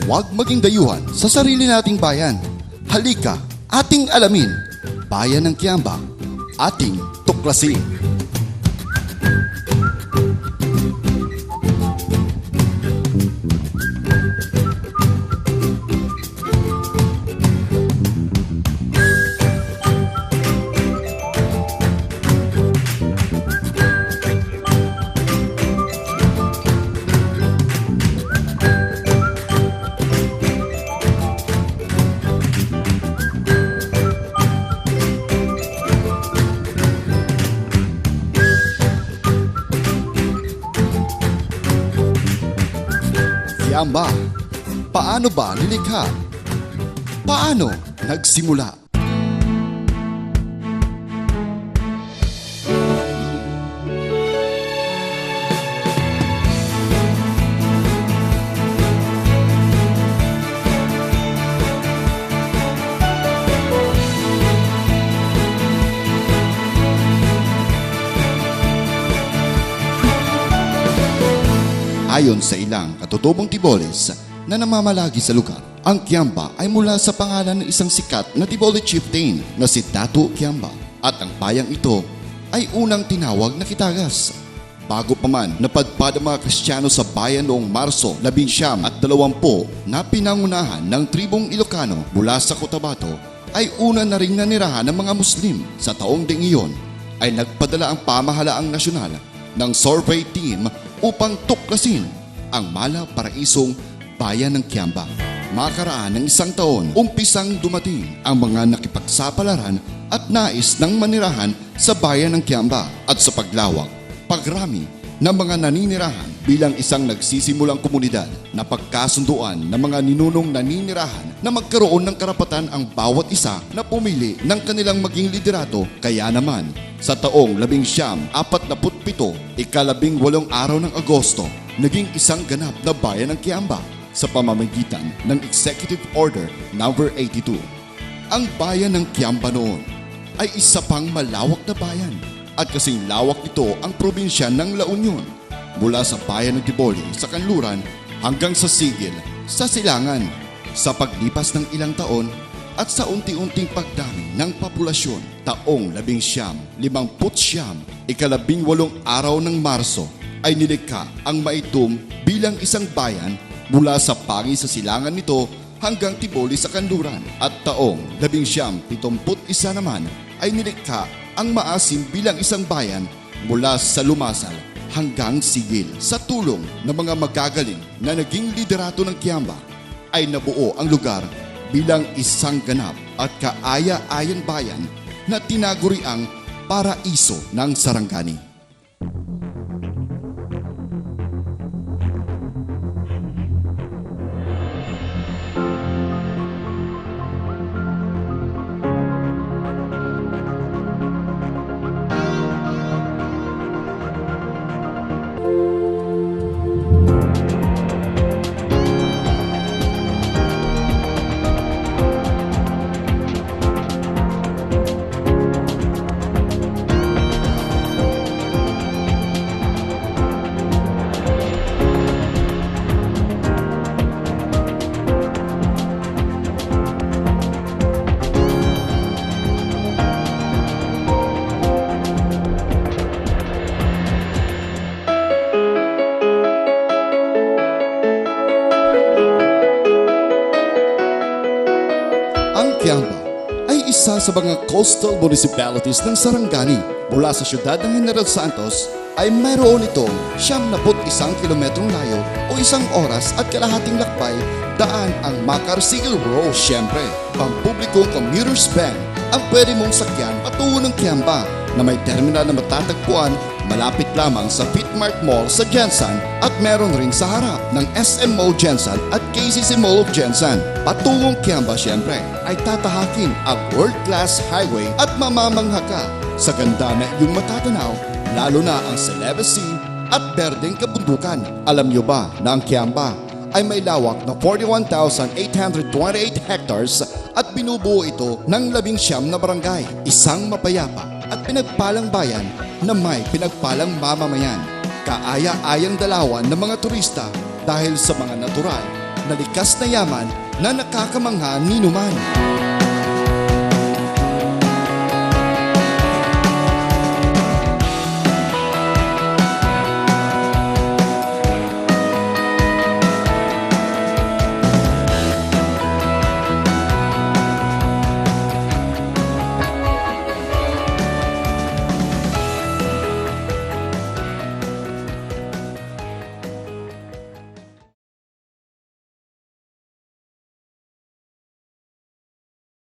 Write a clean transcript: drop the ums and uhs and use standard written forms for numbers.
Huwag maging dayuhan sa sarili nating bayan. Halika, ating alamin. Bayan ng Kiambaa, ating tuklasin. Kiambaa, paano ba nilikha? Paano nagsimula? Ayon sa ilang katutubong Tiboles na namamalagi sa lugar, ang Kiambaa ay mula sa pangalan ng isang sikat na Tiboli chieftain na si Datu Kiambaa, at ang bayang ito ay unang tinawag na Kitagas. Bago pa man napadpad ang mga Kristiyano sa bayan noong Marso 1920 na pinangunahan ng tribong Ilocano mula sa Cotabato, ay una na ring nanirahan ng mga Muslim. Sa taong ding iyon ay nagpadala ang pamahalaang nasyonal ng survey team upang tuklasin ang mala-paraisong bayan ng Kiambaa. Makaraan ng isang taon, umpisang dumating ang mga nakipagsapalaran at nais ng manirahan sa bayan ng Kiambaa, at sa paglawak, pagrami ng mga naninirahan bilang isang nagsisimulang komunidad na pagkasunduan ng mga ninunong naninirahan na magkaroon ng karapatan ang bawat isa na pumili ng kanilang maging liderato. Kaya naman, sa taong 1947, ika-18 araw ng Agosto, naging isang ganap na bayan ng Kiambaa sa pamamagitan ng Executive Order No. 82. Ang bayan ng Kiambaa noon ay isa pang malawak na bayan, at kasing lawak ito ang probinsya ng La Union, mula sa bayan ng Tiboli sa kanluran hanggang sa Sigil sa Silangan. Sa paglipas ng ilang taon at sa unti-unting pagdami ng populasyon, taong 1959, ika-18 araw ng Marso, ay nilikha ang Maitum bilang isang bayan mula sa Pangi sa Silangan nito hanggang Tiboli sa kanluran, at taong 1971 naman ay nilikha ang Maasim bilang isang bayan mula sa Lumasal hanggang Sigil. Sa tulong ng mga magagaling na naging liderato ng Kiambaa, ay nabuo ang lugar bilang isang ganap at kaaya-ayang bayan na tinaguriang paraiso ng Sarangani. Kiambaa ay isa sa mga coastal municipalities ng Sarangani. Mula sa siyudad ng General Santos ay mayroon itong 71 kilometrong layo o 1 oras at kalahating lakbay daan ang Macar-Sigil Road. Siyempre, pampublikong commuter's van ang pwede mong sakyan patungo ng Kiambaa, na may terminal na matatagpuan malapit lamang sa Fitmart Mall sa Jensan, at meron rin sa harap ng SM Mall Jensan at KCC Mall of Jensan. Patungong Kiambaa siyempre ay tatahakin ang world-class highway at mamamangha ka sa ganda na iyong matatanaw, lalo na ang Celebes Sea at berdeng kabundukan. Alam nyo ba na ang Kiambaa ay may lawak na 41,828 hectares at binubuo ito ng 19 na barangay, isang mapayapa at pinagpalang bayan na may pinagpalang mamamayan. Kaaya-ayang dalawan ng mga turista dahil sa mga natural na likas na yaman na nakakamangha ninuman.